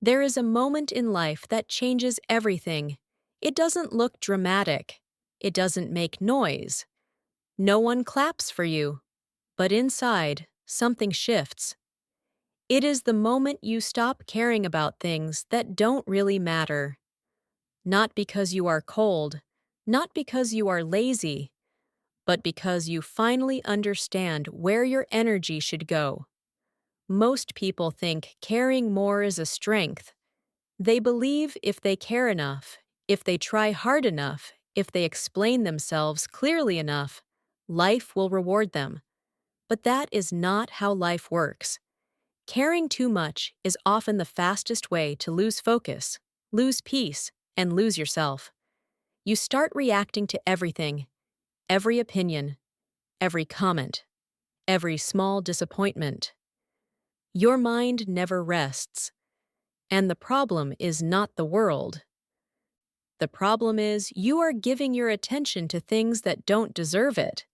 There is a moment in life that changes everything. It doesn't look dramatic. It doesn't make noise. No one claps for you. But inside, something shifts. It is the moment you stop caring about things that don't really matter. Not because you are cold, not because you are lazy, but because you finally understand where your energy should go. Most people think caring more is a strength. They believe if they care enough, if they try hard enough, if they explain themselves clearly enough, life will reward them. But that is not how life works. Caring too much is often the fastest way to lose focus, lose peace, and lose yourself. You start reacting to everything, every opinion, every comment, every small disappointment. Your mind never rests. And the problem is not the world. The problem is you are giving your attention to things that don't deserve it.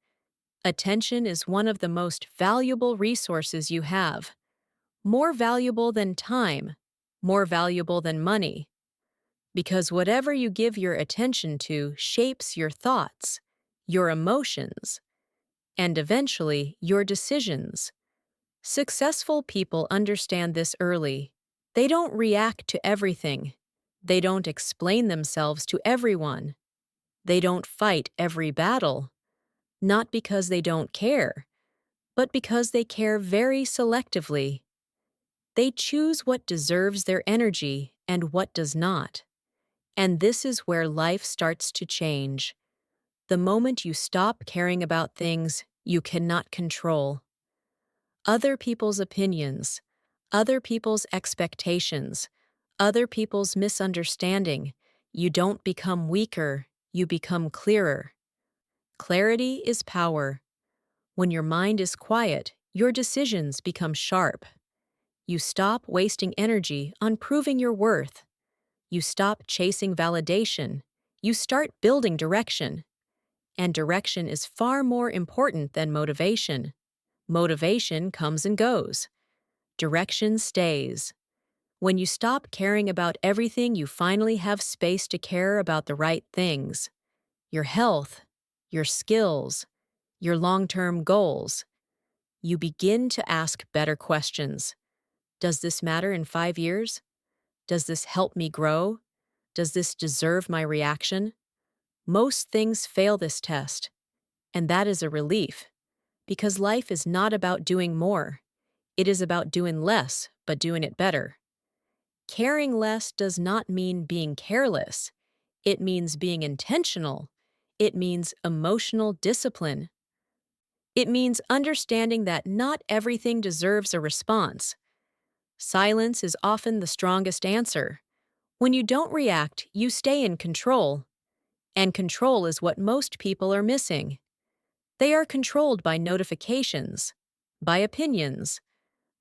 Attention is one of the most valuable resources you have. More valuable than time, more valuable than money. Because whatever you give your attention to shapes your thoughts, your emotions, and eventually your decisions. Successful people understand this early. They don't react to everything. They don't explain themselves to everyone. They don't fight every battle. Not because they don't care, but because they care very selectively. They choose what deserves their energy and what does not. And this is where life starts to change. The moment you stop caring about things you cannot control. Other people's opinions, other people's expectations, other people's misunderstanding, you don't become weaker, you become clearer. Clarity is power. When your mind is quiet, your decisions become sharp. You stop wasting energy on proving your worth. You stop chasing validation. You start building direction. And direction is far more important than motivation. Motivation comes and goes. Direction stays. When you stop caring about everything, you finally have space to care about the right things. Your health, your skills, your long-term goals. You begin to ask better questions. Does this matter in 5 years? Does this help me grow? Does this deserve my reaction? Most things fail this test, and that is a relief, because life is not about doing more. It is about doing less, but doing it better. Caring less does not mean being careless. It means being intentional. It means emotional discipline. It means understanding that not everything deserves a response. Silence is often the strongest answer. When you don't react, you stay in control. And control is what most people are missing. They are controlled by notifications, by opinions,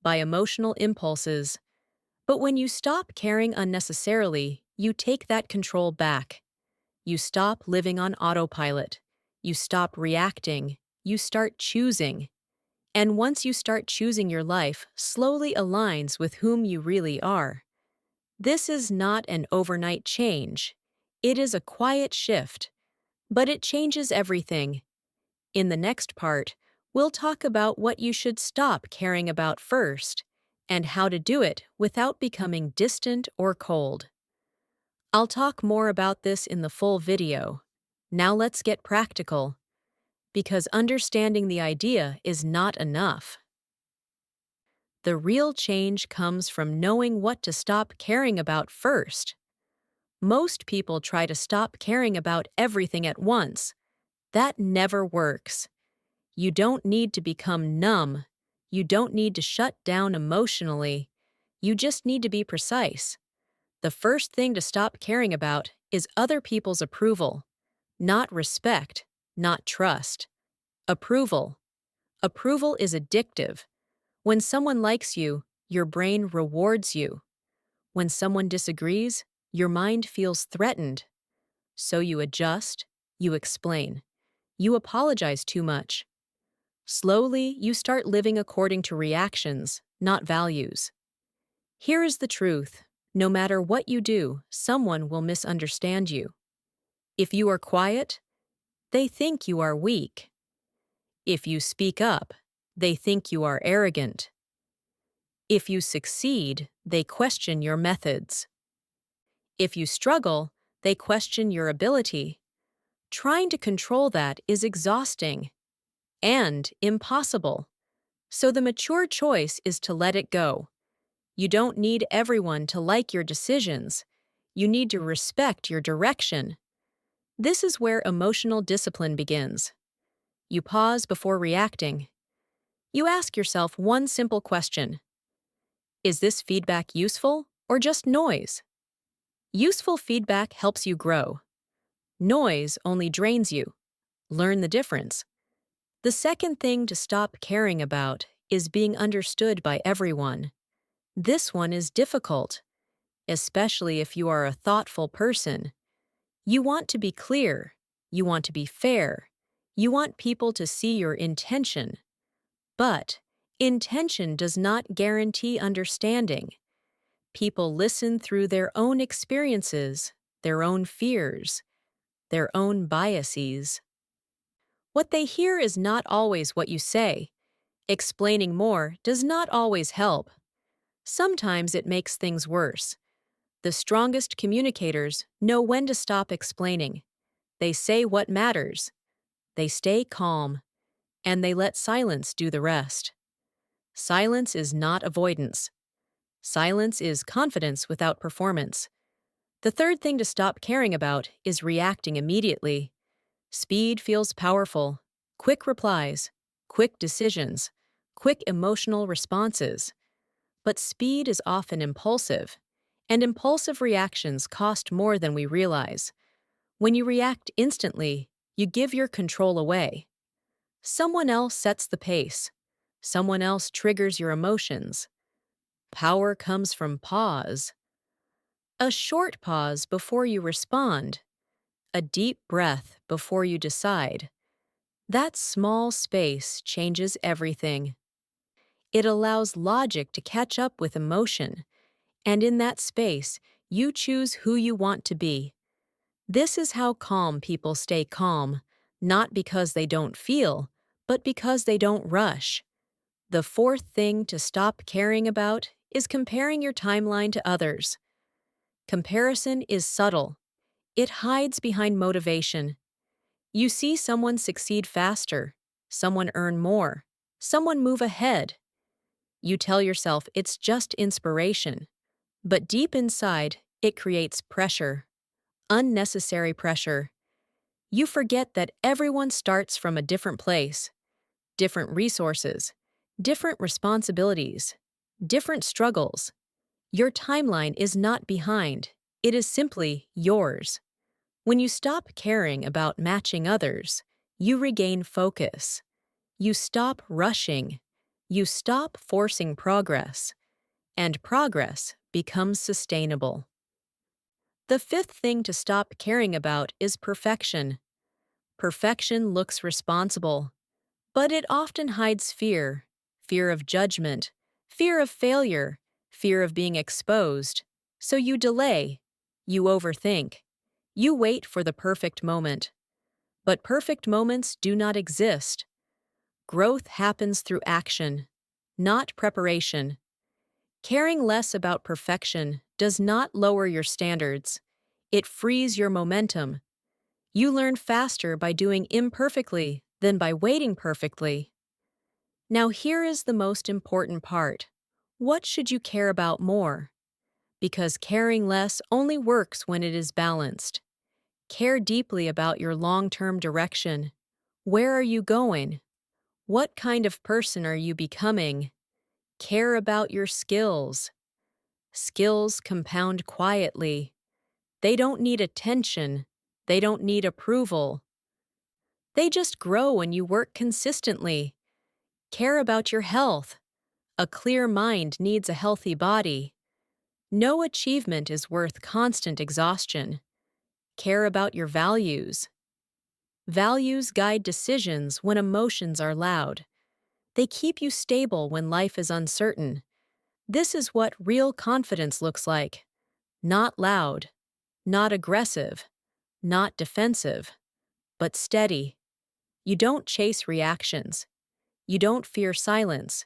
by emotional impulses. But when you stop caring unnecessarily, you take that control back. You stop living on autopilot. You stop reacting. You start choosing. And once you start choosing, your life slowly aligns with whom you really are. This is not an overnight change. It is a quiet shift. But it changes everything. In the next part, we'll talk about what you should stop caring about first, and how to do it without becoming distant or cold. I'll talk more about this in the full video. Now let's get practical. Because understanding the idea is not enough. The real change comes from knowing what to stop caring about first. Most people try to stop caring about everything at once. That never works. You don't need to become numb. You don't need to shut down emotionally. You just need to be precise. The first thing to stop caring about is other people's approval. Not respect, not trust. Approval. Approval is addictive. When someone likes you, your brain rewards you. When someone disagrees, your mind feels threatened. So you adjust, you explain. You apologize too much. Slowly, you start living according to reactions, not values. Here is the truth. No matter what you do, someone will misunderstand you. If you are quiet, they think you are weak. If you speak up, they think you are arrogant. If you succeed, they question your methods. If you struggle, they question your ability. Trying to control that is exhausting and impossible. So the mature choice is to let it go. You don't need everyone to like your decisions. You need to respect your direction. This is where emotional discipline begins. You pause before reacting. You ask yourself one simple question. Is this feedback useful or just noise? Useful feedback helps you grow. Noise only drains you. Learn the difference. The second thing to stop caring about is being understood by everyone. This one is difficult, especially if you are a thoughtful person. You want to be clear. You want to be fair. You want people to see your intention. But intention does not guarantee understanding. People listen through their own experiences, their own fears, their own biases. What they hear is not always what you say. Explaining more does not always help. Sometimes it makes things worse. The strongest communicators know when to stop explaining. They say what matters. They stay calm, and they let silence do the rest. Silence is not avoidance. Silence is confidence without performance. The third thing to stop caring about is reacting immediately. Speed feels powerful. Quick replies, quick decisions, quick emotional responses. But speed is often impulsive, and impulsive reactions cost more than we realize. When you react instantly, you give your control away. Someone else sets the pace. Someone else triggers your emotions. Power comes from pause. A short pause before you respond. A deep breath before you decide. That small space changes everything. It allows logic to catch up with emotion, and in that space, you choose who you want to be. This is how calm people stay calm, not because they don't feel, but because they don't rush. The fourth thing to stop caring about is comparing your timeline to others. Comparison is subtle. It hides behind motivation. You see someone succeed faster, someone earn more, someone move ahead. You tell yourself it's just inspiration, but deep inside, it creates pressure, unnecessary pressure. You forget that everyone starts from a different place, different resources, different responsibilities, different struggles. Your timeline is not behind, it is simply yours. When you stop caring about matching others, you regain focus. You stop rushing. You stop forcing progress. And progress becomes sustainable. The fifth thing to stop caring about is perfection. Perfection looks responsible, but it often hides fear, fear of judgment, fear of failure, fear of being exposed. So you delay, you overthink, you wait for the perfect moment. But perfect moments do not exist. Growth happens through action, not preparation. Caring less about perfection does not lower your standards. It frees your momentum. You learn faster by doing imperfectly than by waiting perfectly. Now here is the most important part. What should you care about more? Because caring less only works when it is balanced. Care deeply about your long-term direction. Where are you going? What kind of person are you becoming? Care about your skills. Skills compound quietly. They don't need attention. They don't need approval. They just grow when you work consistently. Care about your health. A clear mind needs a healthy body. No achievement is worth constant exhaustion. Care about your values. Values guide decisions when emotions are loud. They keep you stable when life is uncertain. This is what real confidence looks like. Not loud, not aggressive, not defensive, but steady. You don't chase reactions. You don't fear silence.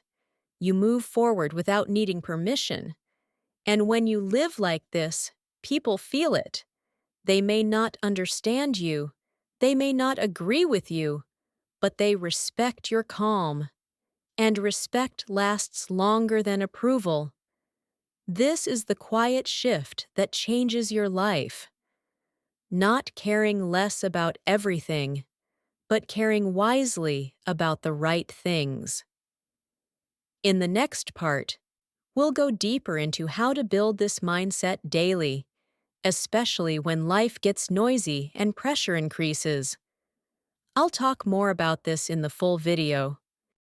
You move forward without needing permission. And when you live like this, people feel it. They may not understand you. They may not agree with you, but they respect your calm. And respect lasts longer than approval. This is the quiet shift that changes your life. Not caring less about everything, but caring wisely about the right things. In the next part, we'll go deeper into how to build this mindset daily, especially when life gets noisy and pressure increases. I'll talk more about this in the full video,